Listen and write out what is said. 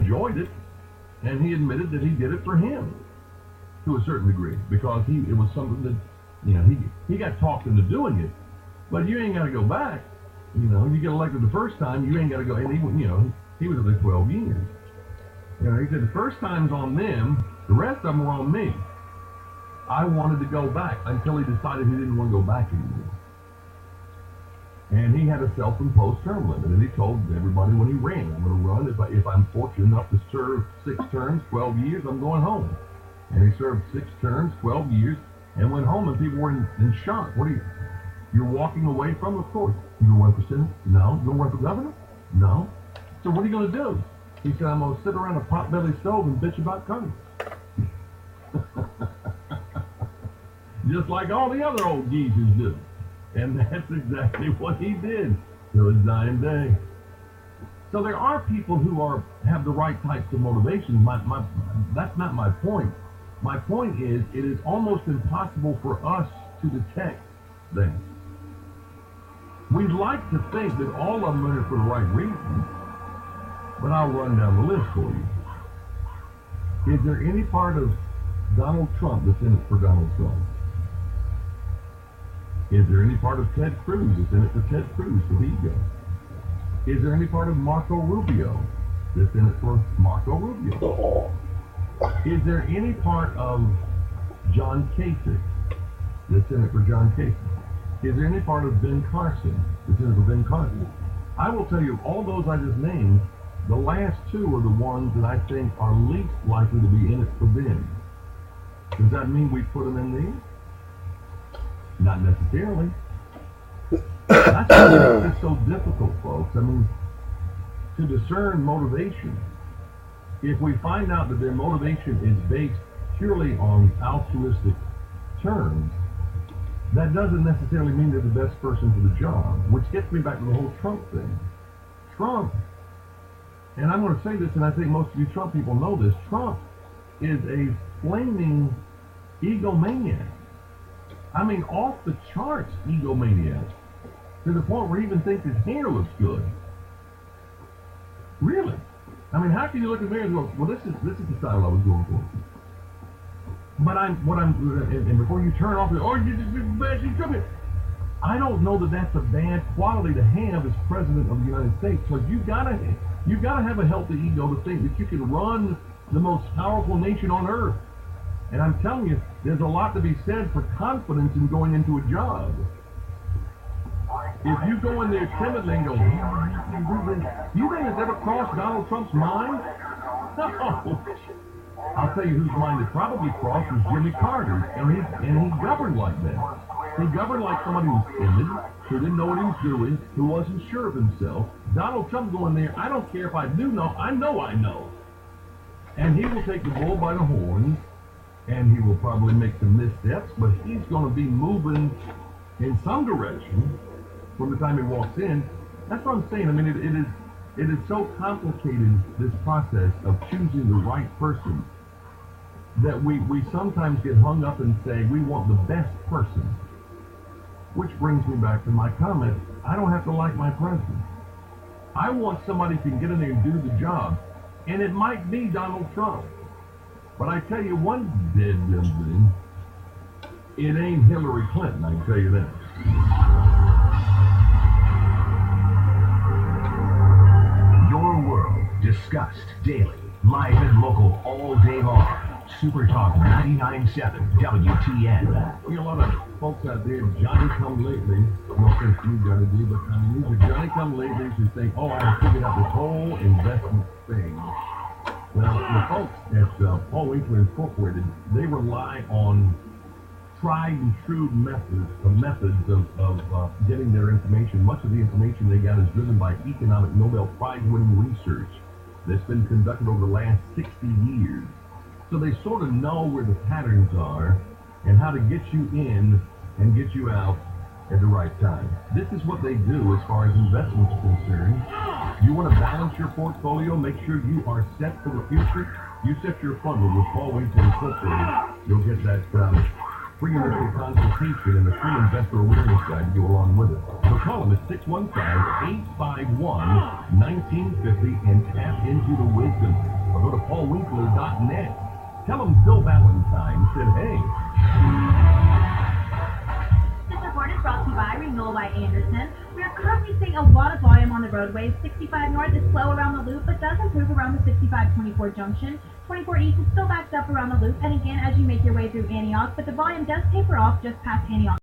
enjoyed it, and he admitted that he did it for him to a certain degree because it was something that, he got talked into doing it. But you ain't got to go back. You get elected the first time, you ain't got to go. And he was there 12 years. He said the first time's on them, the rest of them were on me. I wanted to go back until he decided he didn't want to go back anymore. And he had a self-imposed term limit, and he told everybody when he ran, I'm going to run if I'm fortunate enough to serve 6 terms, 12 years, I'm going home. And he served 6 terms, 12 years, and went home, and people were in shock. You're walking away from, of course. You going to run for Senate? No. You going to run for governor? No. So what are you going to do? He said, I'm going to sit around a potbelly stove and bitch about Congress. Just like all the other old geezers do. And that's exactly what he did till his dying day. So there are people who have the right types of motivations. That's not my point. My point is, it is almost impossible for us to detect them. We'd like to think that all of them are in it for the right reasons, but I'll run down the list for you. Is there any part of Donald Trump that's in it for Donald Trump? Is there any part of Ted Cruz that's in it for Ted Cruz, for the ego? Is there any part of Marco Rubio that's in it for Marco Rubio? Is there any part of John Kasich that's in it for John Kasich? Is there any part of Ben Carson that's in it for Ben Carson? I will tell you, all those I just named, the last 2 are the ones that I think are least likely to be in it for Ben. Does that mean we put them in these? Not necessarily. That's why it's so difficult, folks. I mean, to discern motivation, if we find out that their motivation is based purely on altruistic terms, that doesn't necessarily mean they're the best person for the job, which gets me back to the whole Trump thing. Trump, and I'm going to say this, and I think most of you Trump people know this, Trump is a flaming egomaniac. I mean, off the charts egomaniac, to the point where he even thinks his hair looks good. Really? I mean, how can you look at the mirror and go, well, this is the style I was going for. But and before you turn off, I don't know that that's a bad quality to have as president of the United States. So you gotta have a healthy ego to think that you can run the most powerful nation on earth. And I'm telling you, there's a lot to be said for confidence in going into a job. If you go in there timidly and go, you think it's ever crossed Donald Trump's mind? No. I'll tell you whose mind it probably crossed was Jimmy Carter's, and he governed like that. He governed like somebody who was timid, who didn't know what he was doing, who wasn't sure of himself. Donald Trump going there, I don't care if I do know, I know. And he will take the bull by the horns, and he will probably make some missteps, but he's going to be moving in some direction from the time he walks in. That's what I'm saying. I mean, it is so complicated, this process of choosing the right person, that we sometimes get hung up and say we want the best person. Which brings me back to my comment, I don't have to like my president. I want somebody who can get in there and do the job. And it might be Donald Trump. But I tell you one dead thing, it ain't Hillary Clinton, I can tell you that. Your world discussed daily, live and local, all day long. Super Talk 99.7 WTN. You know, a lot of folks out there, Johnny come lately, no offense to you, Johnny D, but I mean, these are Johnny come latelys who think, oh, I have figured out this whole investment thing. Well, the folks at Paul Winkler Incorporated, they rely on tried and true methods of getting their information. Much of the information they got is driven by economic Nobel Prize-winning research that's been conducted over the last 60 years. So they sort of know where the patterns are and how to get you in and get you out at the right time. This is what they do as far as investments are concerned. You want to balance your portfolio, make sure you are set for the future. You set your fund with Paul Winkler Incorporated. You'll get that free initial consultation and a free investor awareness guide to go along with it. So call them at 615-851-1950 and tap into the wisdom or go to paulwinkler.net. Tell them Phil Valentine said hey. This report is brought to you by Renewal by Anderson. We are currently seeing a lot of volume on the roadways. 65 north is slow around the loop, but does improve around the 65-24 junction. 24 east is still backed up around the loop, and again as you make your way through Antioch, but the volume does taper off just past Antioch.